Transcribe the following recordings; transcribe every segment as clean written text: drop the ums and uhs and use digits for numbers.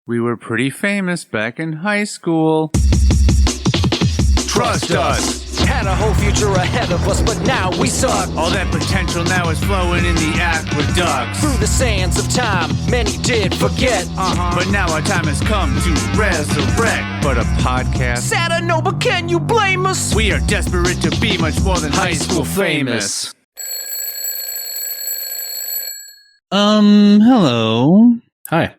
We were pretty famous back in high school. Trust us! Had a whole future ahead of us, but now we suck. All that potential now is flowing in the aqueducts. Through the sands of time, many did forget. But now our time has come to resurrect. But a podcast? Sad I know, but can you blame us? We are desperate to be much more than high school famous. Hello. Hi.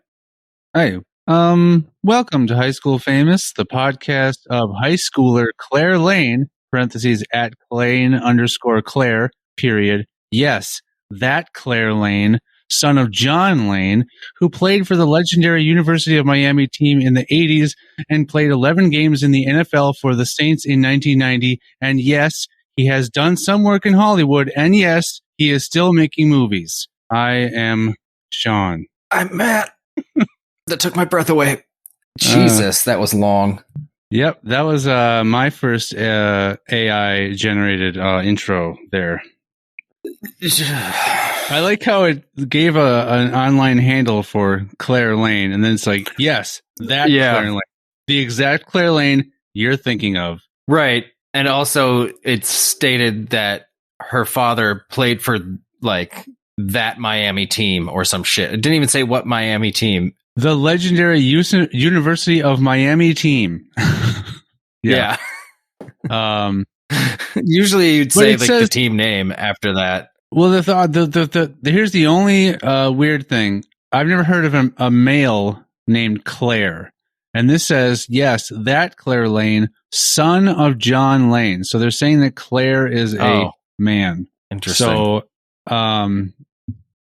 Hi. Welcome to High School Famous, the podcast of high schooler Claire Lane, parentheses at Claire, period. Yes, that Claire Lane, son of John Lane, who played for the legendary University of Miami team in the 80s and played 11 games in the NFL for the Saints in 1990. And yes, he has done some work in Hollywood. And yes, he is still making movies. I am Sean. I'm Matt. That took my breath away. Jesus, that was long. Yep, that was my first AI-generated intro there. I like how it gave an online handle for Claire Lane, and then it's like, yes, that Claire Lane. The exact Claire Lane you're thinking of. Right, and also it stated that her father played for, like, that Miami team or some shit. It didn't even say what Miami team. The legendary University of Miami team. Yeah. Usually you'd say like the team name after that. Well, here's the only weird thing. I've never heard of a male named Claire. And this says, yes, that Claire Lane, son of John Lane. So they're saying that Claire is a man. Interesting. So,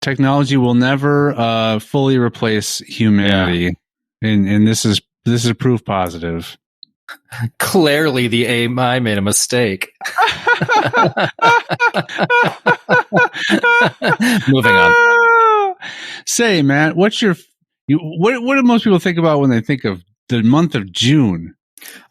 technology will never fully replace humanity, and this is proof positive. Clearly, the AI made a mistake. Moving on. Say, Matt, what do most people think about when they think of the month of June?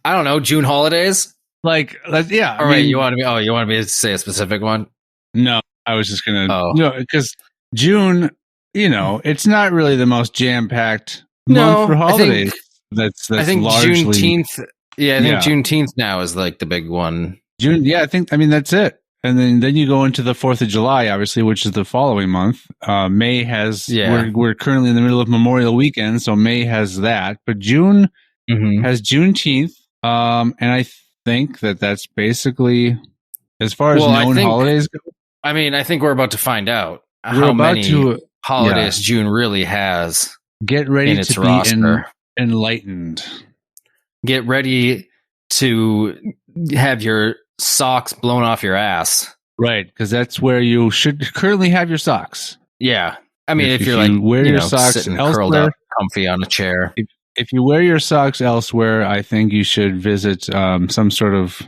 I don't know. June holidays. Like, yeah. All right. You want me to say a specific one? No, I was just gonna. Because June, it's not really the most jam-packed month for holidays. I think largely, Juneteenth. Yeah, I think Juneteenth now is like the big one. June, yeah, I mean that's it. And then you go into the 4th of July, obviously, which is the following month. May has we're currently in the middle of Memorial Weekend, so May has that. But June has Juneteenth, and I think that's basically as far as known holidays go. I mean, I think we're about to find out how many holidays June really has. Get ready in its to roster. Be enlightened. Get ready to have your socks blown off your ass. Right, because that's where you should currently have your socks. Yeah. I mean, if you're like, wear your socks sitting elsewhere, curled up, comfy on a chair. If you wear your socks elsewhere, I think you should visit some sort of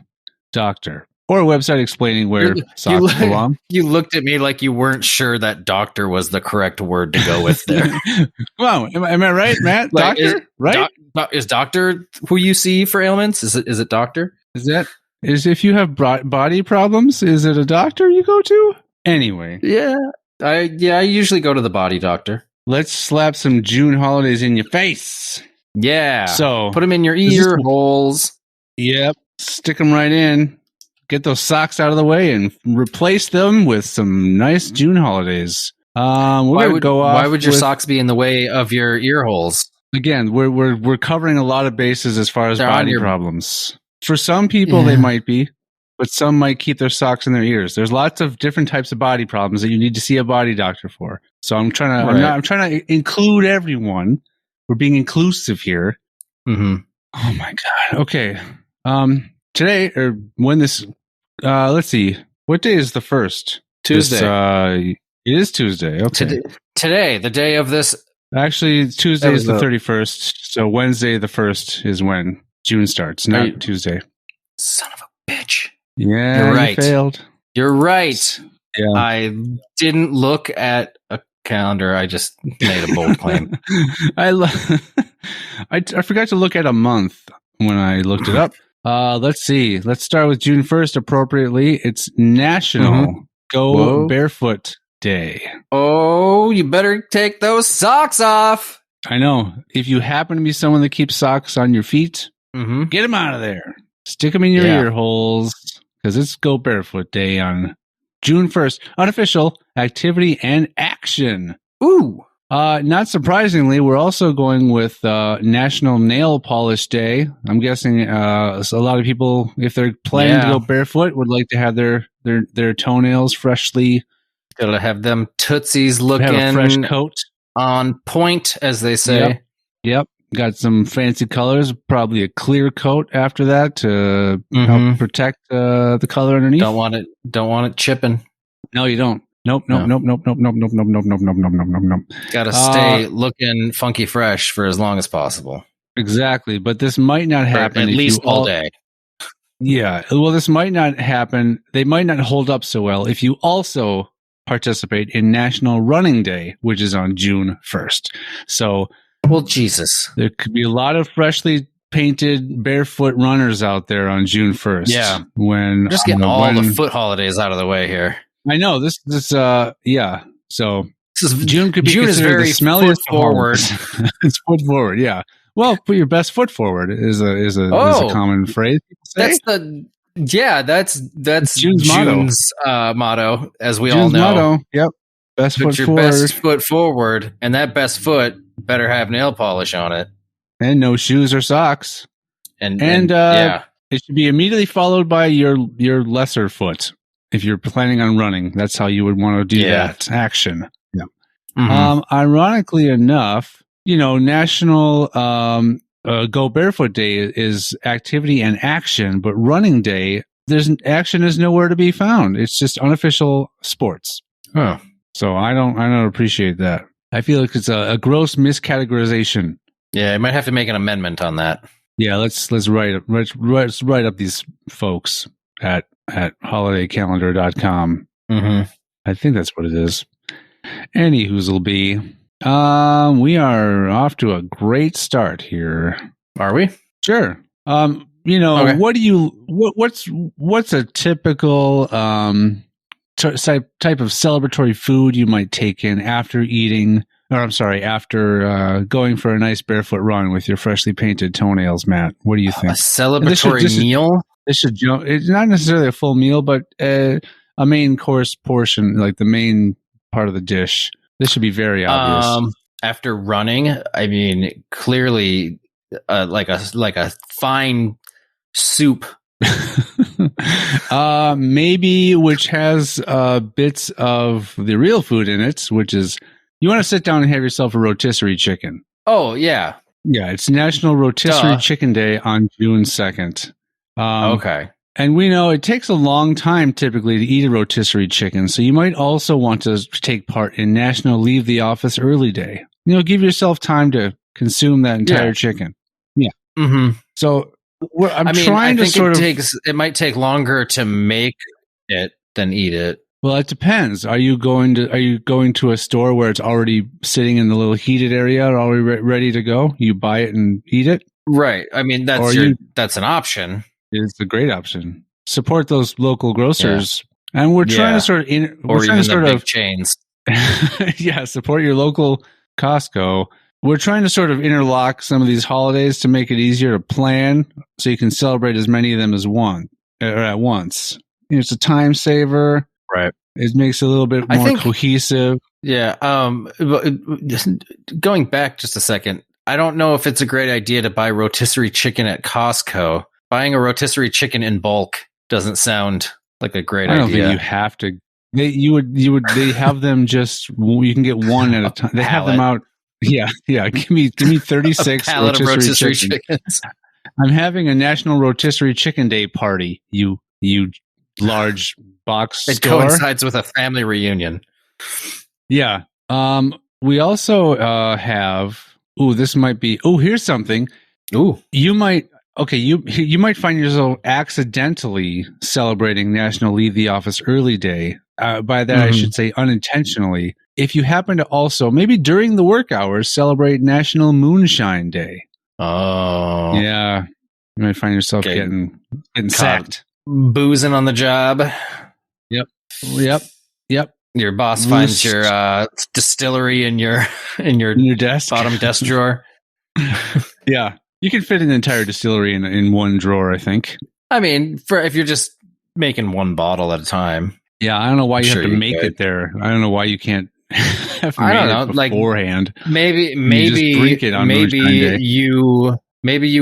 doctor. Or a website explaining where socks belong. You looked at me like you weren't sure that doctor was the correct word to go with there. Wow, am I right, Matt? Like, doctor, right? Is doctor who you see for ailments? Is it doctor? Is if you have body problems, is it a doctor you go to? Anyway. Yeah. I usually go to the body doctor. Let's slap some June holidays in your face. Yeah. So put them in your ear holes. Yep. Stick them right in. Get those socks out of the way and replace them with some nice June holidays. Why would your socks be in the way of your ear holes? Again, we're covering a lot of bases as far as body problems. For some people, they might be, but some might keep their socks in their ears. There's lots of different types of body problems that you need to see a body doctor for. So I'm trying to include everyone. We're being inclusive here. Mm-hmm. Oh my God. Okay. Today or when this. Let's see. What day is the first? Tuesday. It is Tuesday. Okay. Today, the day of this. Actually, Tuesday is the 31st. So Wednesday, the 1st, is when June starts, not Tuesday. Son of a bitch. Yeah, you're right. You failed. You're right. Yeah. I didn't look at a calendar. I just made a bold claim. I forgot to look at a month when I looked it up. Let's see. Let's start with June 1st appropriately. It's National Go Barefoot Day. Oh, you better take those socks off. I know. If you happen to be someone that keeps socks on your feet, Mm-hmm. get them out of there. Stick them in your ear holes because it's Go Barefoot Day on June 1st. Unofficial activity and action. Ooh. Not surprisingly, we're also going with National Nail Polish Day. I'm guessing a lot of people, if they're planning to go barefoot, would like to have their toenails freshly. Gotta have them tootsies looking have a fresh coat on point, as they say. Yep. Got some fancy colors, probably a clear coat after that to help protect the color underneath. Don't want it chipping. No, you don't. Nope. Gotta stay looking funky fresh for as long as possible. Exactly, but this might not happen. At least all day. Yeah, well, this might not happen. They might not hold up so well if you also participate in National Running Day, which is on June 1st. So, well, Jesus, there could be a lot of freshly painted barefoot runners out there on June 1st. Yeah, when just getting all the foot holidays out of the way here. I know this. Yeah. So June could be June is very the smelliest forward. It's foot forward. Yeah. Well, put your best foot forward is a common phrase. That's June's motto, as we all know. Motto. Yep. Best put foot your forward. best foot forward, and that best foot better have nail polish on it, and no shoes or socks. And it should be immediately followed by your lesser foot. If you're planning on running, that's how you would want to do that action. Yeah. Ironically enough, National Go Barefoot Day is activity and action, but running day, action is nowhere to be found. It's just unofficial sports. Huh. So I don't appreciate that. I feel like it's a gross miscategorization. Yeah, I might have to make an amendment on that. Yeah, let's write up these folks at holidaycalendar.com. I think that's what it is. Any whoozle be. We are off to a great start here. Are we? Sure. Okay. What's a typical type of celebratory food you might take in after going for a nice barefoot run with your freshly painted toenails, Matt? What do you think? A celebratory meal? It's not necessarily a full meal, but a main course portion, like the main part of the dish. This should be very obvious. After running, I mean, clearly, like a fine soup. Maybe which has bits of the real food in it, which is you want to sit down and have yourself a rotisserie chicken. Oh yeah, yeah. It's National Rotisserie Chicken Day on June 2nd. Okay. And we know it takes a long time typically to eat a rotisserie chicken, so you might also want to take part in National Leave the Office Early Day. Give yourself time to consume that entire chicken. Yeah. So I think it might take longer to make it than eat it. Well, it depends. Are you going to a store where it's already sitting in the little heated area, already ready to go? You buy it and eat it? Right. I mean, that's an option. It's a great option. Support those local grocers, and we're trying to sort of big chains. Yeah, support your local Costco. We're trying to sort of interlock some of these holidays to make it easier to plan, so you can celebrate as many of them as at once. It's a time saver. Right. It makes it a little bit more cohesive. Yeah. Going back just a second, I don't know if it's a great idea to buy rotisserie chicken at Costco. Buying a rotisserie chicken in bulk doesn't sound like a great idea. I don't think you have to. They have them just. You can get one at a time. They have them out. Yeah. Give me 36 rotisserie chickens. I'm having a National Rotisserie Chicken Day party. You large box store. It coincides with a family reunion. Yeah. We also have. This might be. Here's something. You might. Okay, you might find yourself accidentally celebrating National Leave the Office Early Day. By that, I should say unintentionally. If you happen to also, maybe during the work hours, celebrate National Moonshine Day. Oh. Yeah. You might find yourself getting sacked. Boozing on the job. Yep. Your boss finds your distillery in your desk, bottom desk drawer. Yeah, you can fit an entire distillery in one drawer, I think. I mean, if you're just making one bottle at a time. Yeah, I don't know why you have to make could. it there. I don't know why you can't have I don't know, it beforehand. Like maybe you just drink it on Moonshine Day. you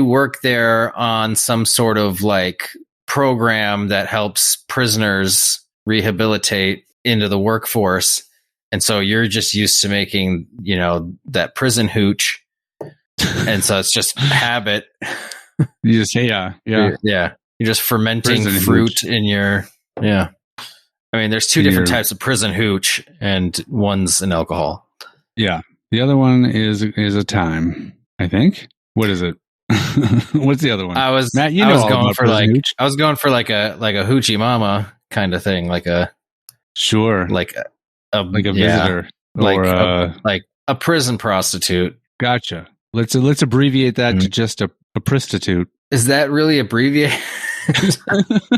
work there on some sort of like program that helps prisoners rehabilitate into the workforce, and so you're just used to making, that prison hooch, and so it's just habit. You just say, yeah. You're just fermenting Prison fruit hooch. in your I mean, there's two different types of prison hooch, and one's an alcohol. Yeah, the other one is a time, I think. What is it? What's the other one? Matt, you know all about prison hooch. I was going for like a hoochie mama kind of thing, like a like a visitor, or like a prison prostitute. Gotcha. Let's abbreviate that to just a prostitute. Is that really abbreviated?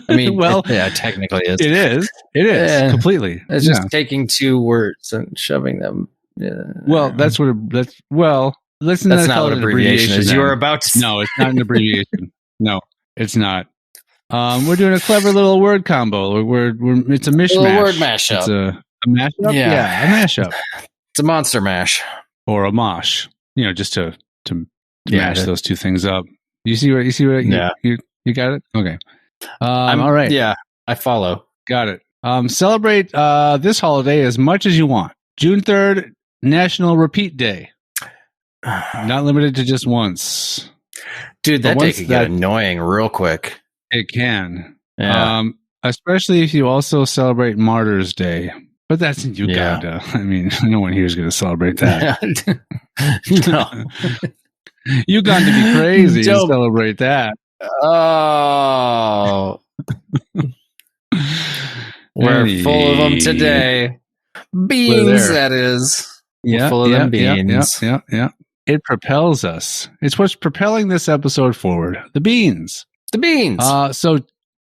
I mean, well, technically is. It is completely. It's just taking two words and shoving them. Well, that's not what an abbreviation is. You were about to. No, it's not an abbreviation. No, it's not. We're doing a clever little word combo. It's a mishmash. A little word mashup. It's a mashup. Yeah, a mashup. It's a monster mash or a mosh. Just to mash those two things up. You see what? You got it. Okay. All right. Yeah, I follow. Got it. Celebrate this holiday as much as you want. June 3rd, National Repeat Day. Not limited to just once. Dude, that day could get annoying real quick. It can. Yeah. Especially if you also celebrate Martyrs Day. But that's in Uganda. Yeah. I mean, no one here is going to celebrate that. No. Uganda be crazy to celebrate that. Oh. We're full of them today. Beans, that is. Yeah, full of them beans. Yeah. It propels us. It's what's propelling this episode forward. The beans. So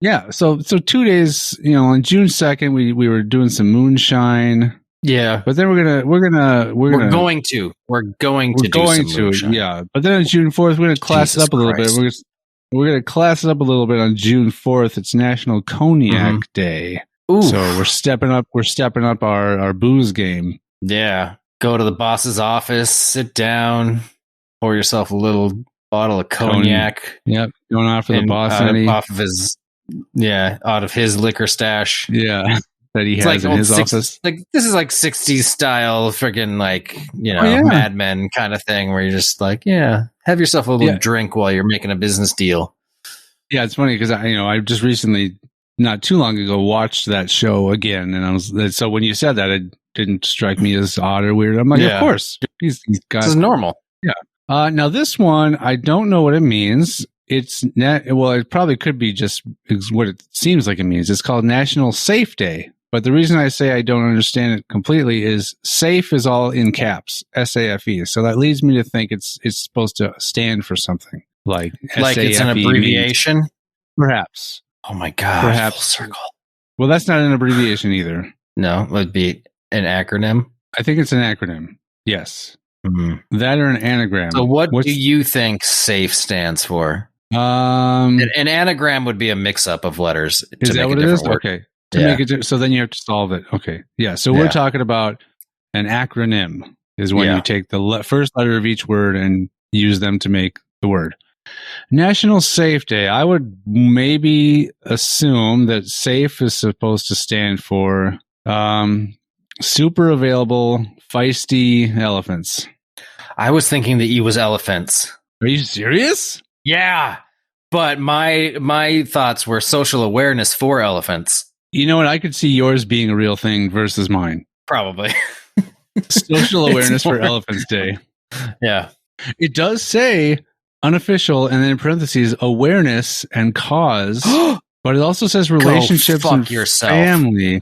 2 days, on June 2nd, we were doing some moonshine. Yeah. But then we're going to do some moonshine. Yeah. But then on June 4th, we're going to class it up a little bit. We're going to class it up a little bit on June 4th. It's National Cognac Day. Ooh. So we're stepping up our booze game. Yeah. Go to the boss's office, sit down, pour yourself a little bottle of cognac. Yep. Going off for the boss out of his liquor stash. Yeah. That he has in his office. Like this is like 60s style freaking Mad Men kind of thing where you're just like, have yourself a little drink while you're making a business deal. Yeah, it's funny because I just recently, not too long ago, watched that show again, and so when you said that, it didn't strike me as odd or weird. I'm like, of course, he's got. This is normal. Yeah. Now this one, I don't know what it means. It probably could be just what it seems like it means. It's called National Safe Day. But the reason I say I don't understand it completely is safe is all in caps, SAFE. So that leads me to think it's supposed to stand for something like it's an abbreviation, perhaps. Oh my god! Perhaps. Full circle. Well, that's not an abbreviation either. No, it would be an acronym. I think it's an acronym. Yes, that or an anagram. So, what do you think SAFE stands for? An anagram would be a mix-up of letters. Is that what it is? Word. Okay. Make it, so then you have to solve it. Okay. Yeah. So we're talking about an acronym is when you take the first letter of each word and use them to make the word. National Safe Day. I would maybe assume that SAFE is supposed to stand for super available, feisty elephants. I was thinking the E was elephants. Are you serious? Yeah. But my thoughts were social awareness for elephants. You know what? I could see yours being a real thing versus mine. Probably. Social awareness for Elephants Day. Yeah. It does say unofficial and then in parentheses awareness and cause, but it also says relationships and family.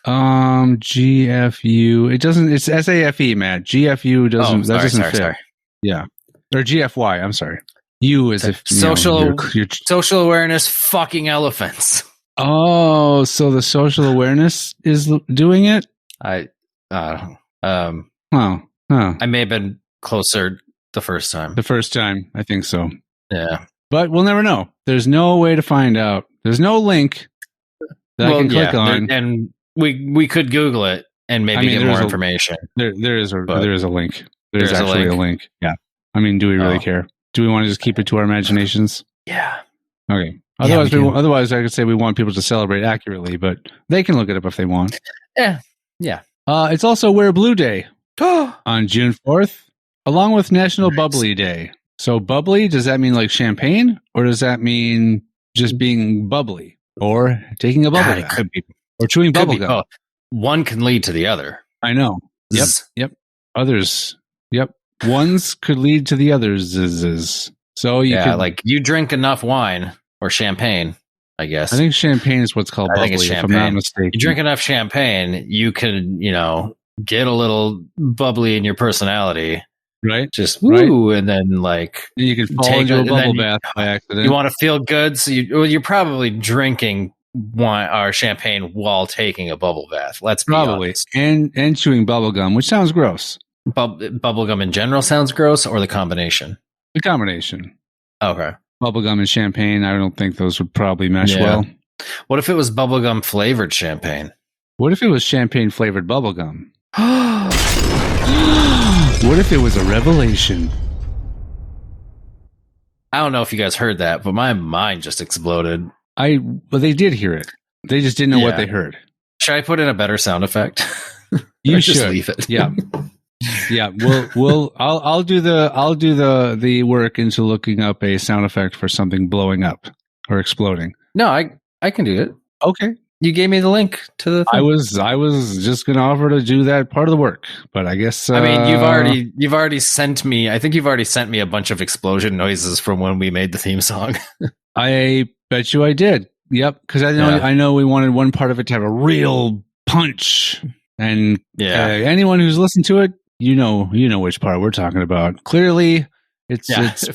GFU. It doesn't. It's SAFE, Matt. GFU doesn't. That doesn't fit. Sorry. Yeah. Or GFY. I'm sorry. U is if social awareness. Fucking elephants. Oh, so the social awareness is doing it? I Oh, I may have been closer the first time. the first time, I think so. Yeah. But we'll never know. There's no way to find out. There's no link that I can click on. And we could Google it and maybe get more information. There is a link. There's actually a link. Yeah. I mean, do we really care? Do we want to just keep it to our imaginations? Yeah. Okay. Otherwise, I could say we want people to celebrate accurately, but they can look it up if they want. Yeah. It's also Wear Blue Day on June 4th, along with National Bubbly Day. So bubbly, does that mean like champagne, or does that mean just being bubbly, or taking a bubble bath? It could be, or chewing bubble gum. One can lead to the other. I know. Yep. Others. Yep. Ones could lead to the others. So you could, like you drink enough wine or champagne, I guess. I think champagne is what's called bubbly, if I'm not mistaken. You drink enough champagne, you could, get a little bubbly in your personality. Right? Just woo, and then like you can fall into a bubble bath by accident. You want to feel good, so you're probably drinking wine or champagne while taking a bubble bath. Let's be honest. And chewing bubble gum, which sounds gross. Bubble gum in general sounds gross, or the combination? The combination. Okay. Bubblegum and champagne, I don't think those would probably mesh well. What if it was bubblegum flavored champagne? What if it was champagne flavored bubblegum? What if it was a revelation? I don't know if you guys heard that, but my mind just exploded. Well, they did hear it. They just didn't know what they heard. Should I put in a better sound effect? You should just leave it. Yeah. Yeah, I'll do the work into looking up a sound effect for something blowing up or exploding. No, I can do it. Okay. You gave me the link to the thing. I was just going to offer to do that part of the work, but I guess I mean, you've already sent me. I think you've already sent me a bunch of explosion noises from when we made the theme song. I bet you I did. Yep, because I know we wanted one part of it to have a real punch, and anyone who's listened to it, you know which part we're talking about. Clearly, it's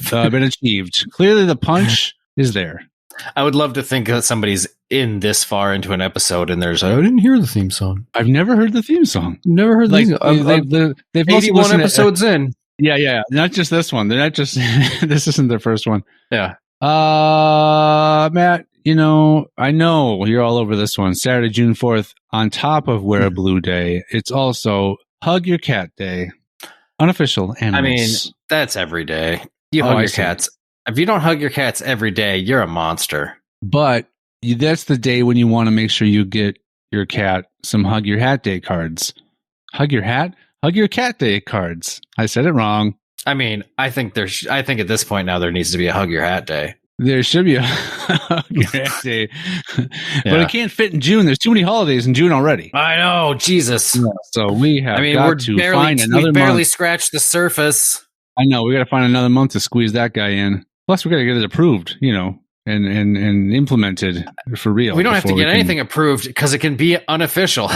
been achieved. Clearly, the punch is there. I would love to think that somebody's in this far into an episode and there's I didn't hear the theme song. I've never heard the theme song. Never heard the theme song. They've 81 episodes in. Yeah. Not just this one. They're not just this isn't their first one. Yeah. Matt, I know you're all over this one. Saturday, June 4th, on top of Wear a Blue Day, it's also Hug Your Cat Day. Unofficial animals. I mean, that's every day. You hug your cats. If you don't hug your cats every day, you're a monster. But that's the day when you want to make sure you get your cat some Hug Your Hat Day cards. Hug your hat? Hug Your Cat Day cards. I said it wrong. I mean, I think at this point now there needs to be a Hug Your Hat Day. There should be a Hug Your Hat Day. But it can't fit in June. There's too many holidays in June already. I know, Jesus. So we have we barely scratched the surface. I know, we got to find another month to squeeze that guy in. Plus, we got to get it approved, and implemented for real. We don't have to get anything approved because it can be unofficial.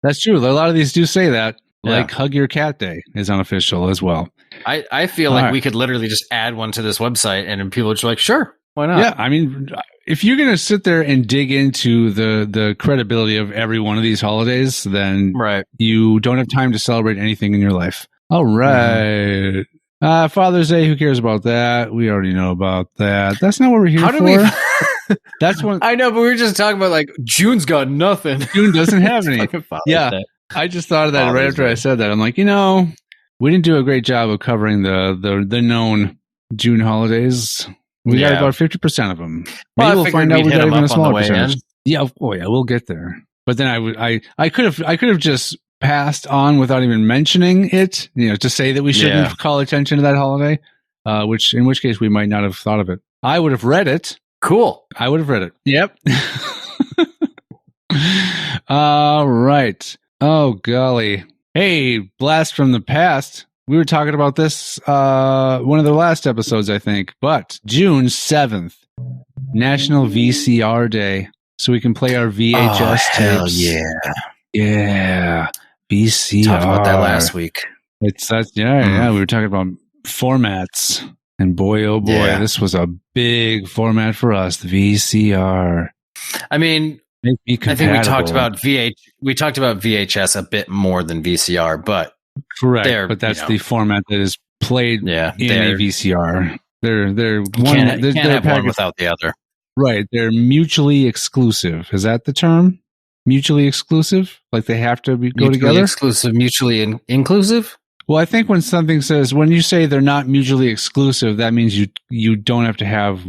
That's true. A lot of these do say that. Like Hug Your Cat Day is unofficial as well. I feel like we could literally just add one to this website and people are just like, sure, why not? Yeah, I mean, if you're going to sit there and dig into the credibility of every one of these holidays, then you don't have time to celebrate anything in your life. All right. Father's Day, who cares about that? We already know about that. That's not what we're here for. That's what I know, but we were just talking about like June's got nothing. June doesn't have any. Yeah. I just thought of that right after I said that. I'm like, we didn't do a great job of covering the known June holidays. We got about 50% of them. Maybe we'll find out we got even a smaller percentage. Yeah, we'll get there. But then I could have just passed on without even mentioning it, to say that we shouldn't call attention to that holiday, in which case we might not have thought of it. I would have read it. Cool. I would have read it. Yep. All right. Oh, golly. Hey, blast from the past. We were talking about this one of the last episodes, I think. But June 7th, National VCR Day. So we can play our VHS tapes. Hell yeah. Yeah. VCR. Talked about that last week. We were talking about formats. And boy, oh boy, this was a big format for us, the VCR. I mean, Make me I think we talked compatible. about VHS a bit more than VCR, but Correct, but that's the format that is played yeah, in a VCR. They're you one. can't They're have one packaged without the other. right. They're mutually exclusive. Is that the term? Mutually exclusive, like they have to go Mutually together. exclusive, mutually inclusive. Well, I think when something says when you say they're not mutually exclusive, that means you don't have to have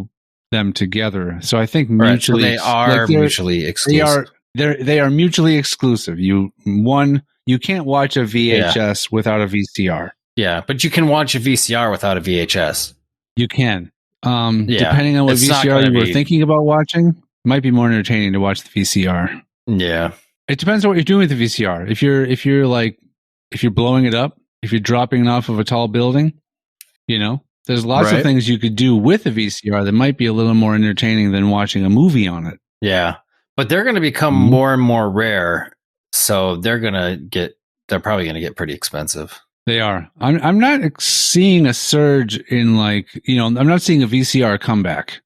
them together. So I think mutually right, so they are mutually exclusive. They are mutually exclusive. You can't watch a VHS without a VCR. Yeah, but you can watch a VCR without a VHS. You can. Depending on what It's VCR you were thinking about watching, it might be more entertaining to watch the VCR. Yeah. It depends on what you're doing with the VCR. If you're blowing it up, if you're dropping it off of a tall building, there's lots of things you could do with a VCR that might be a little more entertaining than watching a movie on it. Yeah. But they're going to become more and more rare. So they're probably going to get pretty expensive. They are. I'm not seeing a surge in I'm not seeing a VCR comeback,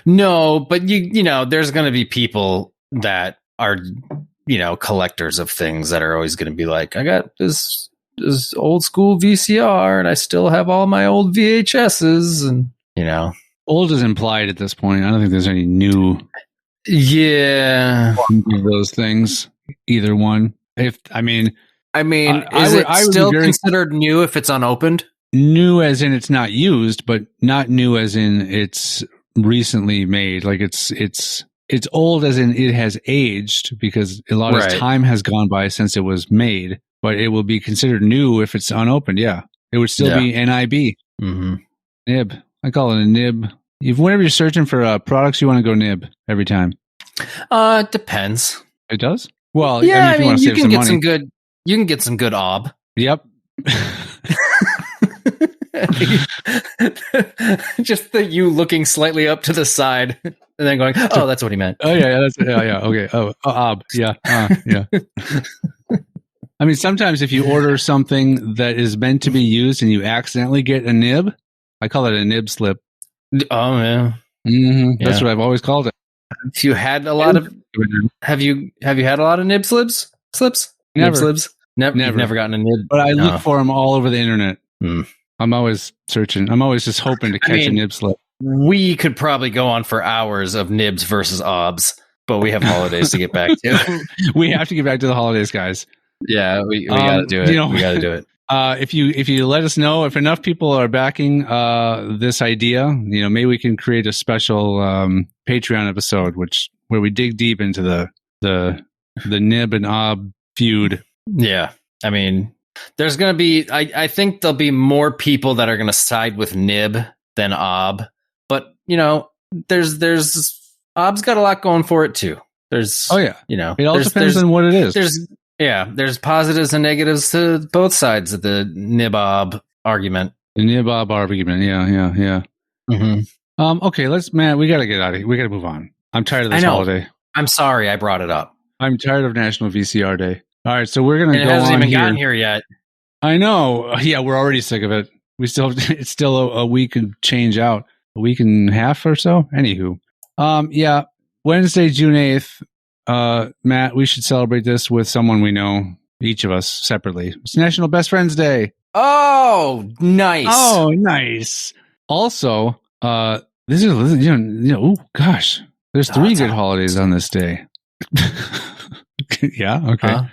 No, but there's going to be people that are, collectors of things that are always going to be like, I got this old school VCR and I still have all my old VHSs and, Old is implied at this point. I don't think there's any new. Yeah. Of those things. Either one. Is it still considered new if it's unopened? New as in it's not used, but not new as in it's recently made. Like it's old as in it has aged because a lot of time has gone by since it was made, but it will be considered new if it's unopened. Yeah. It would still be NIB. Mm-hmm. Nib. I call it a nib. Whenever you're searching for products, you want to go nib every time. It depends. It does? Well, yeah, you can get some good. You can get some good ob. Yep. Just you looking slightly up to the side and then going, "Oh, that's what he meant." Oh yeah, okay. Oh, ob. Yeah. Yeah. I mean, sometimes if you order something that is meant to be used and you accidentally get a nib, I call it a nib slip. Oh yeah. Mm-hmm. That's what I've always called it. Have you had a lot of? Have you had a lot of nib slips? Never. Nib slips? Never. You've never gotten a nib. But I look for them all over the internet. Mm. I'm always searching. I'm always just hoping to catch a nib slip. We could probably go on for hours of nibs versus obs, but we have holidays to get back to. We have to get back to the holidays, guys. Yeah, we got to do it. We got to do it. If you let us know if enough people are backing this idea, maybe we can create a special Patreon episode, where we dig deep into the nib and ob feud. Yeah, I mean, there's going to be. I think there'll be more people that are going to side with nib than ob, but there's ob's got a lot going for it too. There's it all depends on what it is. There's positives and negatives to both sides of the nib-ob argument. The nib-ob argument, yeah. Mm-hmm. Okay, we got to get out of here. We got to move on. I'm tired of this holiday. I'm sorry I brought it up. I'm tired of National VCR Day. All right, so we're going to go on here. It hasn't even gotten here yet. I know. Yeah, we're already sick of it. It's still a week and change out. A week and a half or so? Anywho. Yeah, Wednesday, June 8th. Matt, we should celebrate this with someone we know, each of us separately. It's National Best Friends Day. Oh, nice. Oh, nice. Also, this is, oh gosh, there's 3 good holidays on this day. Yeah. Okay. I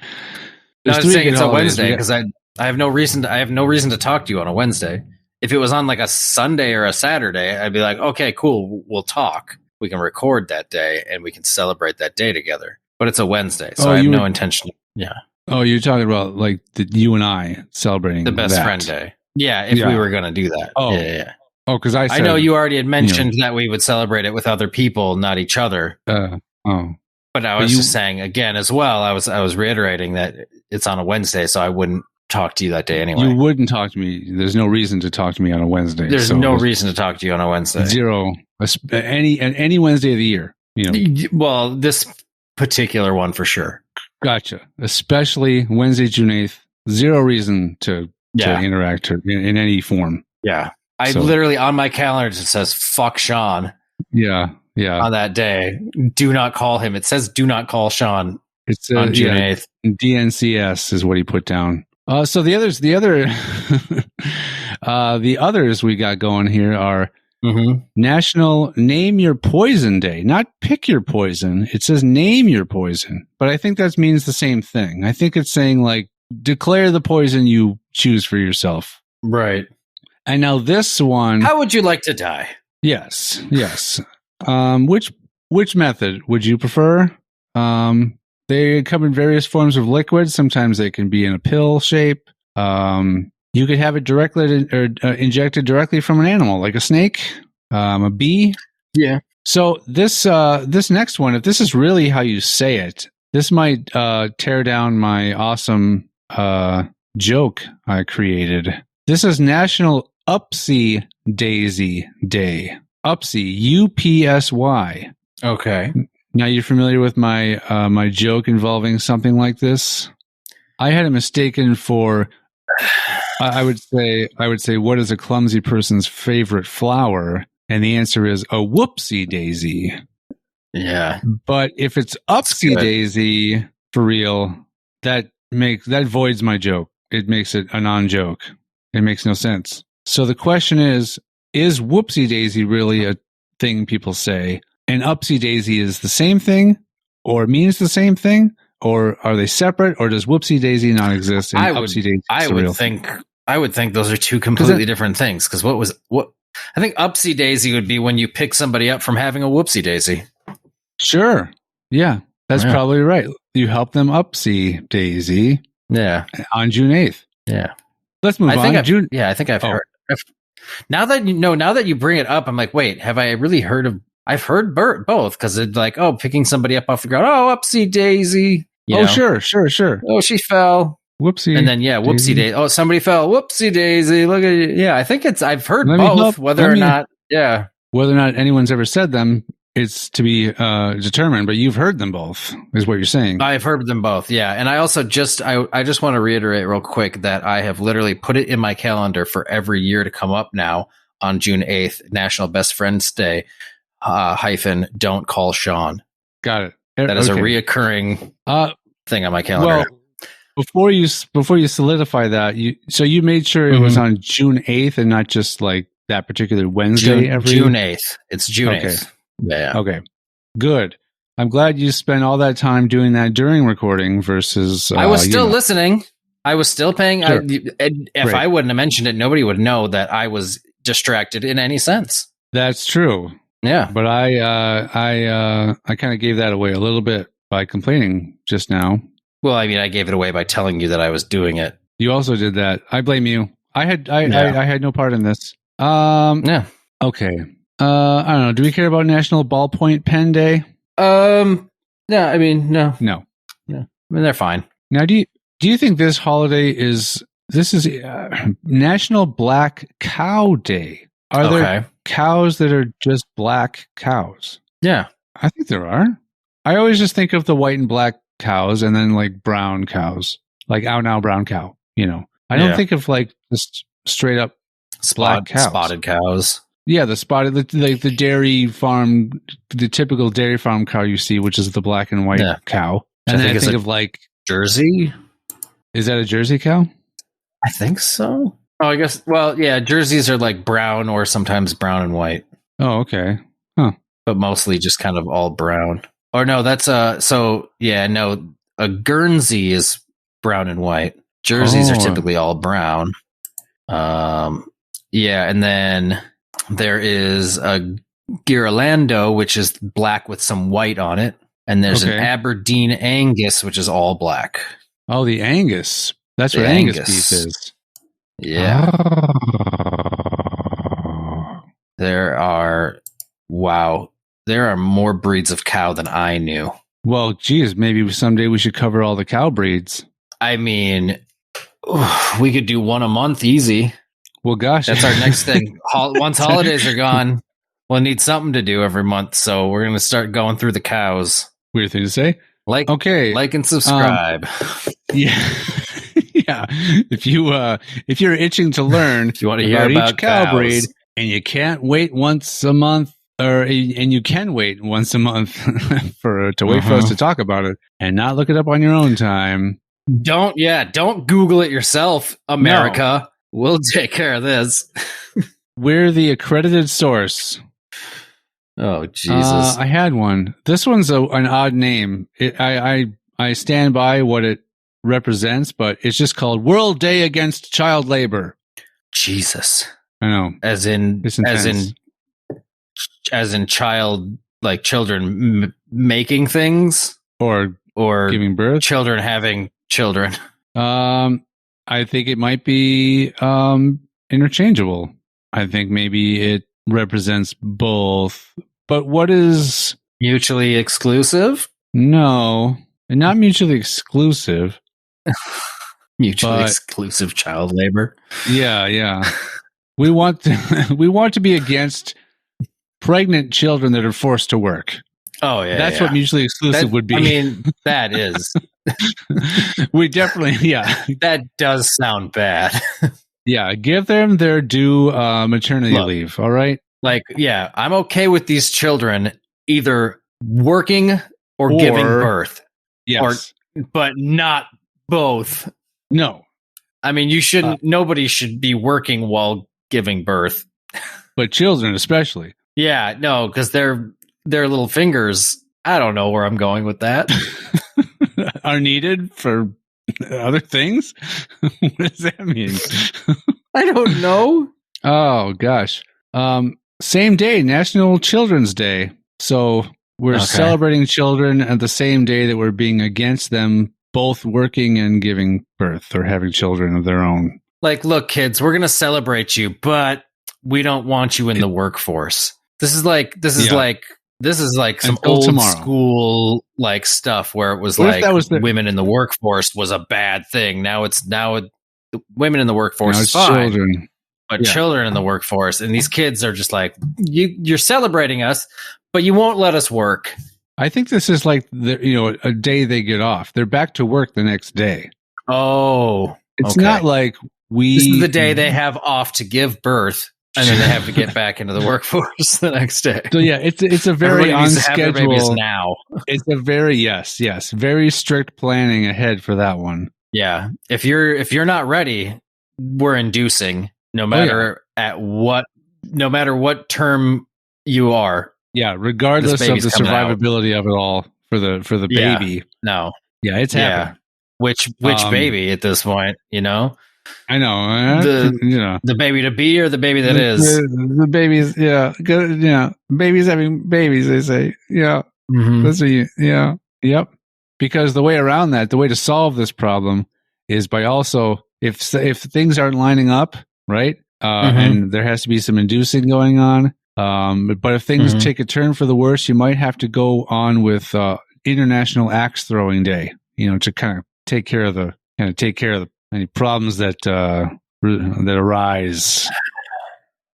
was saying it's a Wednesday because I have no reason to talk to you on a Wednesday. If it was on like a Sunday or a Saturday, I'd be like, okay, cool, we'll talk. We can record that day and we can celebrate that day together. But it's a Wednesday, so I have no intention. Yeah. Oh, you're talking about like you and I celebrating the best friend day. Yeah, if we were going to do that. Oh, yeah. Oh, because I know you already had mentioned that we would celebrate it with other people, not each other. But I was just saying again as well. I was reiterating that it's on a Wednesday, so I wouldn't talk to you that day anyway. You wouldn't talk to me. There's no reason to talk to me on a Wednesday. There's no reason to talk to you on a Wednesday. Zero. Any Wednesday of the year. Well, this particular one for sure. Gotcha. Especially Wednesday, June 8th. Zero reason to interact in any form. Yeah. I literally on my calendar it says fuck Sean. Yeah. Yeah. on that day. Do not call him. It says do not call Sean It's on June 8th. DNCS is what he put down. So the others we got going here are National Name Your Poison Day, not pick your poison. It says name your poison, but I think that means the same thing. I think it's saying like declare the poison you choose for yourself. Right. And now this one, how would you like to die? Yes. Which method would you prefer? They come in various forms of liquid. Sometimes they can be in a pill shape. You could have it directly or injected directly from an animal, like a snake, a bee. Yeah. So this next one, if this is really how you say it, this might tear down my awesome joke I created. This is National Upsy Daisy Day. Upsy, UPSY. Okay. Now you're familiar with my my joke involving something like this. I had it mistaken for. I would say, what is a clumsy person's favorite flower? And the answer is a whoopsie daisy. Yeah. But if it's upsy daisy for real, that voids my joke. It makes it a non-joke. It makes no sense. So the question is whoopsie daisy really a thing people say? And upsy daisy is the same thing, or means the same thing, or are they separate, or does whoopsie daisy not exist? And upsy daisy I would think those are two completely different things. Because I think upsy daisy would be when you pick somebody up from having a whoopsie daisy. Sure. Yeah, that's probably right. You help them upsy daisy. Yeah. On June 8th. Yeah. Let's move on. I think I've heard. Now that you bring it up, I'm like, wait, have I really heard of? I've heard both because it's like, oh, picking somebody up off the ground. Oh, upsy daisy. Sure. Oh, she fell. Whoopsie. And then whoopsie daisy. Oh, somebody fell. Whoopsie daisy. Look at it. Yeah, I think I've heard both. Whether or not anyone's ever said them, it's to be determined. But you've heard them both, is what you're saying. I've heard them both. Yeah, and I also I just want to reiterate real quick that I have literally put it in my calendar for every year to come up now on June 8th, National Best Friends Day. Don't call Sean. Got it. That is a reoccurring thing on my calendar. Well, before you solidify that, you made sure it was on June 8th and not just like that particular Wednesday. June 8th. It's June 8th. Yeah. Okay. Good. I'm glad you spent all that time doing that during recording versus. I was still listening. I was still paying. Sure. If I wouldn't have mentioned it, nobody would know that I was distracted in any sense. That's true. Yeah, but I kind of gave that away a little bit by complaining just now. Well, I mean, I gave it away by telling you that I was doing it. You also did that. I blame you. I had no part in this. Yeah. Okay. I don't know. Do we care about National Ballpoint Pen Day? No. I mean, no. No. Yeah. I mean, they're fine. Now, do you think this holiday is National Black Cow Day? Are there cows that are just black cows? Yeah. I think there are. I always just think of the white and black cows and then like brown cows, like ow now brown cow, I don't think of like just straight up black cows. Spotted cows. Yeah, the spotted, like the dairy farm, the typical dairy farm cow you see, which is the black and white cow. And then I think of like Jersey. Is that a Jersey cow? I think so. Oh, I guess. Well, yeah, jerseys are like brown or sometimes brown and white. Oh, okay. Huh. But mostly just kind of all brown. Or no, that's a Guernsey is brown and white. Jerseys are typically all brown. Yeah, and then there is a Ghirlando, which is black with some white on it. And there's an Aberdeen Angus, which is all black. Oh, the Angus. That's what Angus beef is. Yeah. There are more breeds of cow than I knew. Well, geez, maybe someday we should cover all the cow breeds. I mean, we could do one a month easy. Well, gosh. That's our next thing. Once holidays are gone, we'll need something to do every month. So we're going to start going through the cows. Weird thing to say. Like and subscribe. Yeah. Yeah, if you're itching to learn if you want to hear about each cow cows. breed and you can't wait once a month and you can wait once a month to wait for us to talk about it and not look it up on your own time. Don't Google it yourself, America. No. We'll take care of this. We're the accredited source. Oh, Jesus. I had one. This one's an odd name. I stand by what it represents, but it's just called World Day Against Child Labor. Jesus. I know. As in child, like children making things or giving birth, children having children. I think it might be interchangeable. I think maybe it represents both. But what is mutually exclusive? No, not mutually exclusive. Mutually exclusive child labor. Yeah. We want to be against pregnant children that are forced to work. Oh yeah, that's what mutually exclusive would be. I mean, that is. We definitely, that does sound bad. Yeah, give them their due maternity leave. All right. Like, yeah, I'm okay with these children either working or giving birth. Yes, but not both. No, I mean, you shouldn't. Nobody should be working while giving birth, but children especially. Yeah, no, because their little fingers. I don't know where I'm going with that. Are needed for other things. What does that mean? I don't know. Oh gosh. Same day, National Children's Day. So we're celebrating children at the same day that we're being against them both working and giving birth or having children of their own. Like, look, kids, we're going to celebrate you, but we don't want you in the workforce. This is like some old school like stuff where it was like women in the workforce was a bad thing. Now women in the workforce is fine. Children. But children in the workforce, and these kids are just like, you're celebrating us, but you won't let us work. I think this is like a day they get off. They're back to work the next day. Oh, it's not like This is the day they have off to give birth, and then they have to get back into the workforce the next day. So yeah, it's a very unscheduled. Now it's a very very strict planning ahead for that one. Yeah, if you're not ready, we're inducing. No matter what term you are. Yeah, regardless of the survivability of it all for the baby. No. Yeah, it's happening. Which baby at this point, I know. The baby to be or the baby that is. The babies, babies having babies, they say. Yeah. Mm-hmm. That's what yep. Because the way around that, the way to solve this problem is by also if things aren't lining up, right? And there has to be some inducing going on. But if things take a turn for the worse, you might have to go on with International Axe Throwing Day, to kind of take care of any problems that arise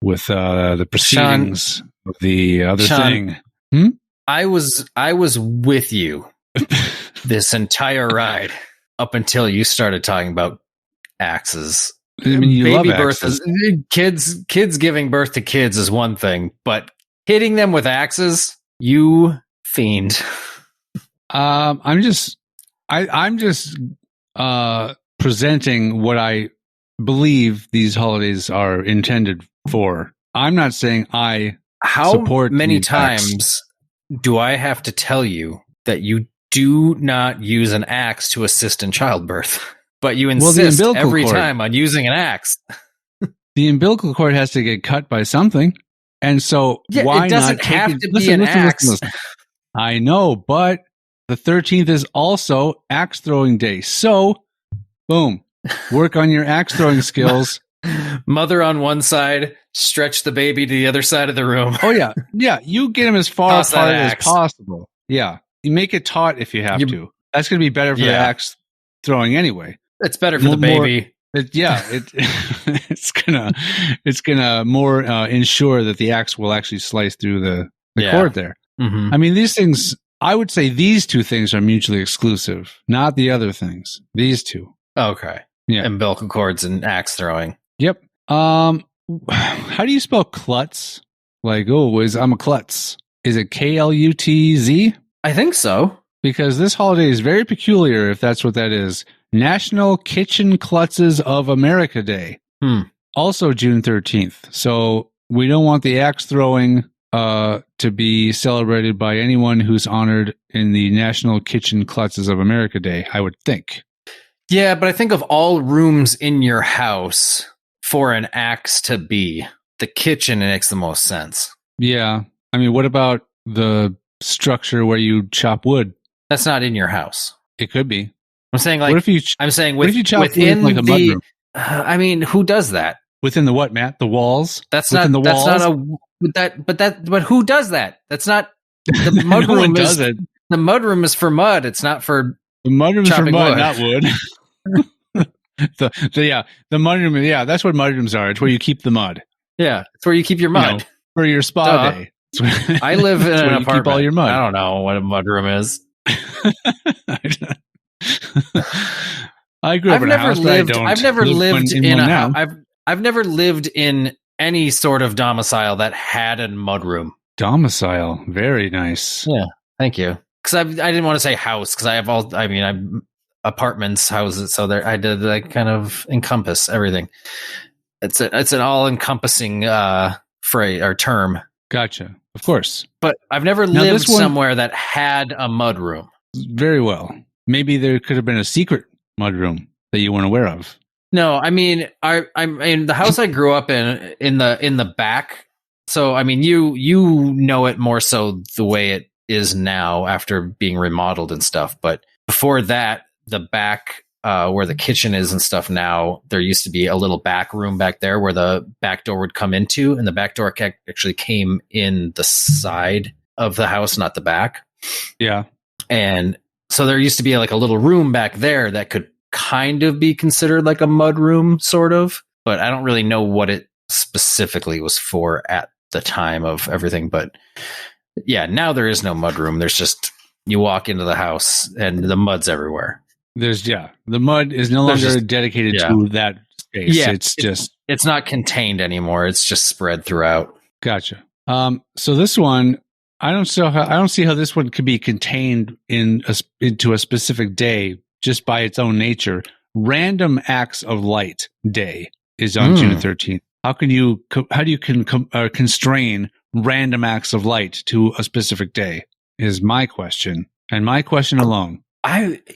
with the proceedings of the other thing. I was with you this entire ride up until you started talking about axes. I mean, you baby love birth axes. Kids giving birth to kids is one thing, but hitting them with axes, you fiend. I'm just presenting what I believe these holidays are intended for. I'm not saying How support many these times acts. do I have to tell you that you do not use an axe to assist in childbirth? But you insist every time on using an axe. The umbilical cord has to get cut by something. And so why it doesn't not have to be an axe. Listen. I know, but the 13th is also axe throwing day. So, boom, work on your axe throwing skills. Mother on one side, stretch the baby to the other side of the room. Oh, yeah. Yeah, you get them as far apart as possible. Yeah, you make it taut if you have to. That's going to be better for the axe throwing anyway. It's better for the baby. It's gonna more ensure that the axe will actually slice through the cord there. Mm-hmm. I mean, these things. I would say these two things are mutually exclusive, not the other things. These two. Okay. Yeah. Umbilical cords and axe throwing. Yep. How do you spell klutz? Like, I'm a klutz. Is it KLUTZ? I think so. Because this holiday is very peculiar, if that's what that is. National Kitchen Klutzes of America Day. Also June 13th. So we don't want the axe throwing to be celebrated by anyone who's honored in the National Kitchen Klutzes of America Day, I would think. Yeah, but I think of all rooms in your house for an axe to be, the kitchen makes the most sense. Yeah. I mean, what about the structure where you chop wood? That's not in your house. It could be. I'm saying like, what if you chop within wood like a mudroom? I mean, who does that? Within the what, Matt? The walls? But who does that? That's not the mudroom. The mudroom is for mud. It's not for the mudroom is for mud, wood. not wood. the mudroom. Yeah, that's what mudrooms are. It's where you keep the mud. Yeah, it's where you keep your mud for your spa day. I live in an apartment. Keep all your mud. I don't know what a mudroom is. I grew up in a house, but I don't. I've never lived in a house. I've never lived in any sort of domicile that had a mudroom. Domicile, very nice. Yeah, thank you. Because I didn't want to say house because I have all. I mean, I'm apartments, houses, so I did like kind of encompass everything. It's an all encompassing phrase or term. Gotcha. Of course. But I've never lived somewhere that had a mudroom. Very well. Maybe there could have been a secret mudroom that you weren't aware of. No, I mean, I'm in the house I grew up in the back. So I mean, you know it more so the way it is now after being remodeled and stuff. But before that, the back where the kitchen is and stuff now, there used to be a little back room back there where the back door would come into, and the back door actually came in the side of the house, not the back. Yeah. And so there used to be like a little room back there that could kind of be considered like a mud room, sort of, but I don't really know what it specifically was for at the time of everything. But yeah, now there is no mud room. There's just, you walk into the house and the mud's everywhere. The mud is no longer dedicated to that space. Yeah, it's not contained anymore. It's just spread throughout. Gotcha. So this one, I don't see how this one could be contained into a specific day just by its own nature. Random Acts of Light Day is on June 13th. How do you constrain random acts of light to a specific day? Is my question, and my question alone.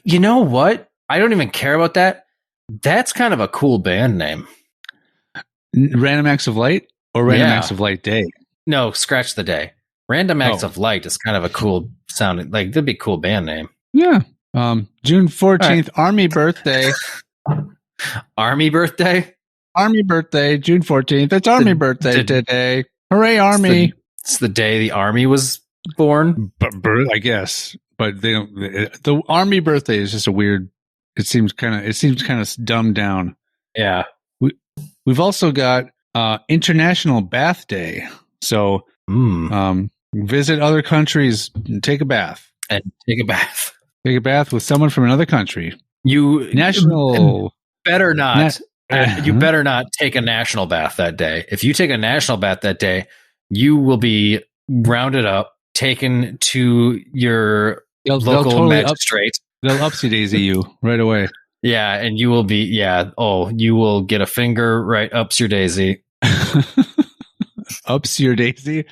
You know what? I don't even care about that. That's kind of a cool band name. Random Acts of Light or Random Acts of Light Day? No, scratch the day. Random Acts of Light is kind of a cool sounding, like that'd be a cool band name. Yeah. June 14th, right. Army birthday. Army birthday? Army birthday, June 14th. It's Army birthday today. Hooray, Army. It's the day the Army was born. I guess. But they don't. The Army birthday is just a weird. It seems kind of dumbed down. Yeah. We've also got International Bath Day. So visit other countries and take a bath. Take a bath with someone from another country. You better not. You better not take a national bath that day. If you take a national bath that day, you will be rounded up, taken to your local magistrate. They'll upsy daisy you right away. Yeah, and you will be you will get a finger right ups your daisy. Ups your daisy.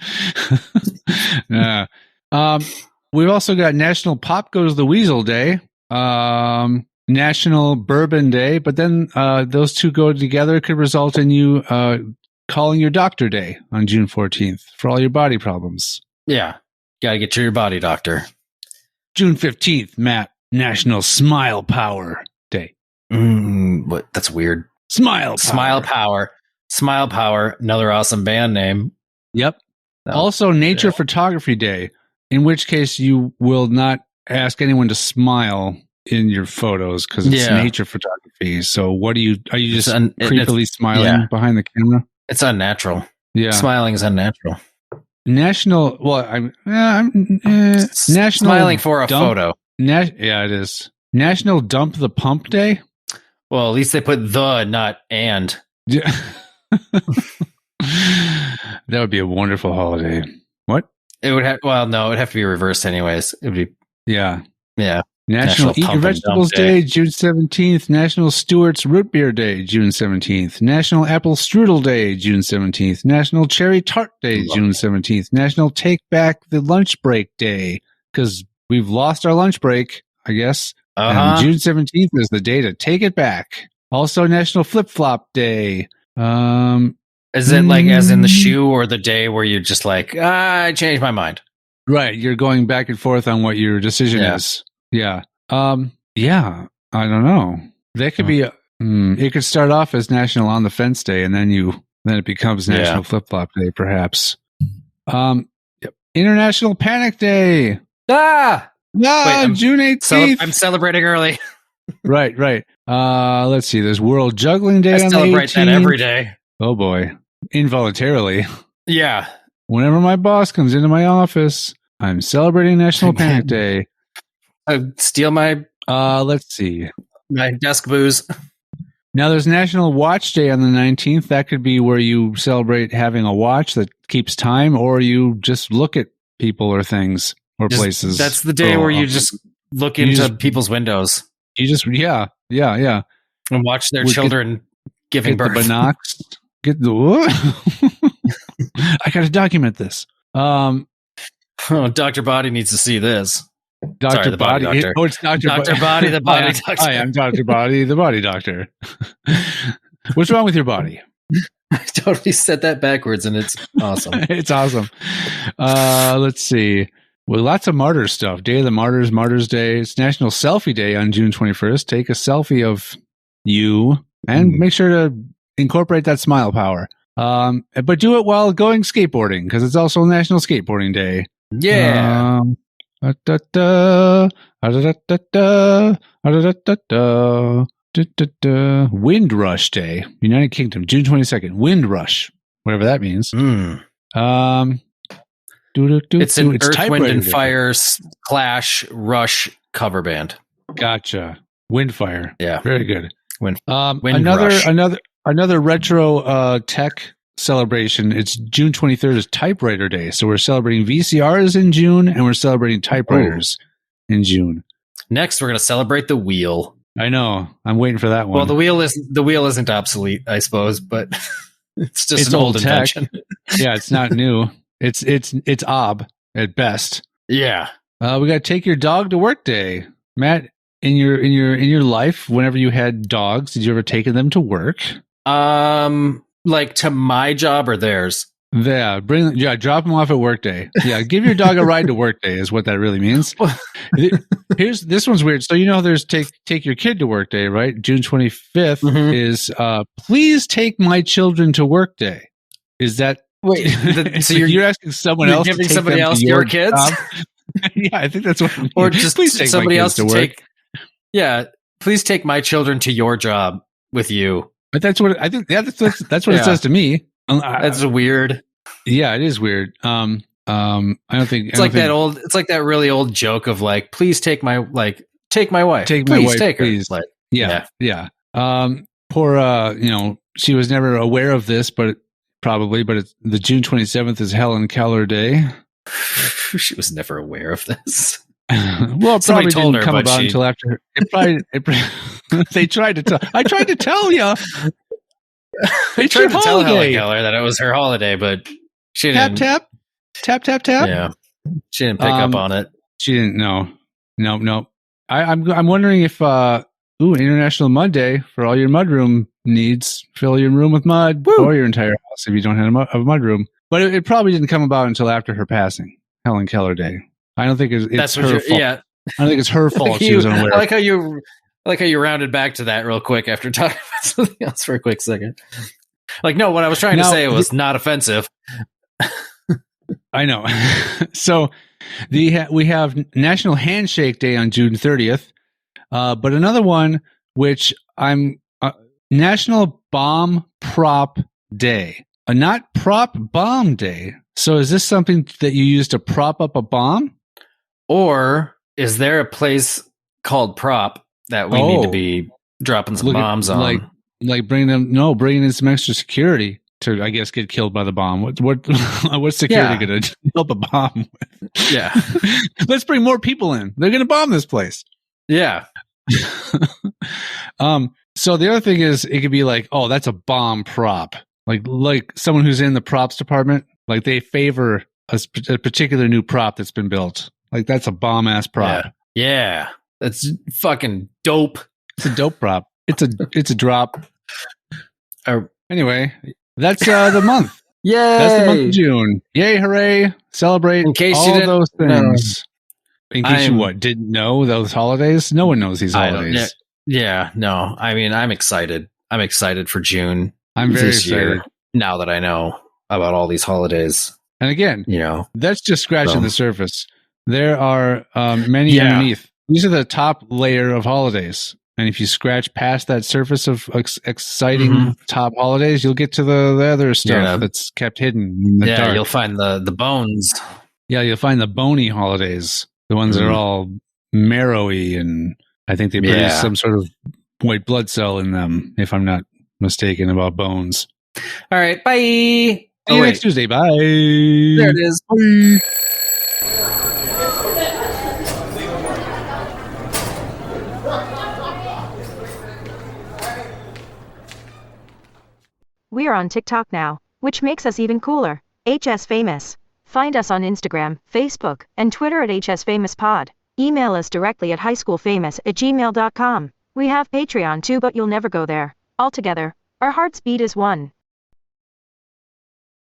We've also got National Pop Goes the Weasel Day, National Bourbon Day, but then those two go together could result in you calling your doctor day on June 14th for all your body problems. Yeah, gotta get to your body doctor. June 15th, Matt, National Smile Power Day. What? That's weird. Smile Power, another awesome band name. Yep. Also, Nature Photography Day, in which case you will not ask anyone to smile in your photos because it's nature photography. So what are you just creepily smiling behind the camera? It's unnatural. Yeah. Smiling is unnatural. National smiling for a photo. Yeah, it is. National Dump the Pump Day. Well, at least they put the, not and. Yeah. That would be a wonderful holiday. What? It would have. Well, no, it would have to be reversed anyways. It would be. Yeah. Yeah. National Eat Your Pump and Vegetables Dump Day. Day, June 17th. National Stewart's Root Beer Day, June 17th. National Apple Strudel Day, June 17th. National Cherry Tart Day, June 17th. National Take Back the Lunch Break Day, because we've lost our lunch break, I guess. And June 17th is the day to take it back. Also, National Flip Flop Day. Is it like as in the shoe, or the day where you're just like, I changed my mind? Right. You're going back and forth on what your decision is. Yeah. Yeah. I don't know. That could be. It could start off as National On the Fence Day, and then it becomes National Flip Flop Day, perhaps. International Panic Day. Wait, June 18th. I'm celebrating early. Right. Let's see. There's World Juggling Day. I on celebrate the 18th. that every day. Oh boy, involuntarily. Yeah. Whenever my boss comes into my office, I'm celebrating National Panic Day. I steal my let's see. My desk booze. Now there's National Watch Day on the 19th. That could be where you celebrate having a watch that keeps time, or you just look at people or things or places. That's the day where you just look into people's windows. You just yeah. And watch their children giving birth. The binocs. Get the I gotta document this. Dr. Body needs to see this. Dr. The Body. doctor. Oh, it's Dr. Body, the body doctor. Hi, I'm Dr. Body, the body doctor. What's wrong with your body? I totally said that backwards, and it's awesome. It's awesome. Let's see. Well, lots of martyr stuff. Day of the Martyrs, Martyrs Day. It's National Selfie Day on June 21st. Take a selfie of you and make sure to incorporate that smile power. But do it while going skateboarding, because it's also National Skateboarding Day. Yeah. Wind Rush Day, United Kingdom, June 22nd. Wind Rush, whatever that means. It's an Earth, Wind, and Day. Fire Clash Rush cover band. Gotcha. Windfire. Yeah. Very good. Wind Rush. Rush. Another retro tech celebration. It's June 23rd is Typewriter Day. So we're celebrating VCRs in June, and we're celebrating typewriters in June. Next, we're going to celebrate the wheel. I know. I'm waiting for that one. Well, the wheel isn't obsolete, I suppose, but it's just an old invention. Yeah, it's not new. It's ob at best. Yeah. We got to take your dog to work day. Matt, in your life, whenever you had dogs, did you ever take them to work? Like to my job or theirs? Yeah, drop them off at work day. Yeah, give your dog a ride to work day is what that really means. This one's weird. So there's take your kid to work day, right? June 25th is please take my children to work day. Is that wait? So you're asking someone else, giving to take somebody them else to your kids? Yeah, I think that's what. Or just please take somebody else to work. take. Yeah, please take my children to your job with you. But that's what I think. Yeah, that's what it says to me. That's weird. Yeah, it is weird. I don't think it's like that really old joke of like, please take my wife. Take my wife. Please. Like, yeah. Poor, she was never aware of this, but it's the June 27th is Helen Keller Day. She was never aware of this. Well, it probably didn't come about until after. They tried to tell. I tried to tell you. I tried to tell Helen Keller that it was her holiday, but she didn't. Tap. Yeah, she didn't pick up on it. She didn't know. No. I'm wondering if International Mud Day for all your mudroom needs. Fill your room with mud, or your entire house if you don't have a mudroom. But it probably didn't come about until after her passing, Helen Keller Day. I don't think it's her fault. Yeah, I don't think it's her fault. She was unaware. I like how you rounded back to that real quick after talking about something else for a quick second. Like, no, what I was trying to say was not offensive. I know. So we have National Handshake Day on June 30th, but another one which National Bomb Prop Day, not Prop Bomb Day. So is this something that you use to prop up a bomb? Or is there a place called Prop that we need to be dropping some bombs on? Like bringing in some extra security to I guess get killed by the bomb. What's security going to help a bomb with? Yeah. Let's bring more people in. They're going to bomb this place. Yeah. So the other thing is it could be like, oh, that's a bomb prop. Like someone who's in the props department, like they favor a particular new prop that's been built. Like that's a bomb ass prop. Yeah. That's fucking dope. It's a dope prop. It's a drop. Anyway, that's the month. Yay! That's the month of June. Yay, hooray. Celebrate In case all you didn't those things. know. In case you didn't know those holidays? No one knows these holidays. Yeah, no. I mean, I'm excited. I'm excited for June. I'm very this excited. year, now that I know about all these holidays. And again, that's just scratching the surface. There are many underneath. These are the top layer of holidays. And if you scratch past that surface of exciting top holidays, you'll get to the other stuff that's kept hidden in the dark. You'll find the bones. Yeah, you'll find the bony holidays. The ones that are all marrowy, and I think they produce some sort of white blood cell in them, if I'm not mistaken about bones. All right, bye. See you next Tuesday. Bye. There it is. Bye. We are on TikTok now, which makes us even cooler. HS Famous. Find us on Instagram, Facebook, and Twitter at HS Famous Pod. Email us directly at highschoolfamous@gmail.com. We have Patreon too, but you'll never go there. Altogether, our hearts beat as one.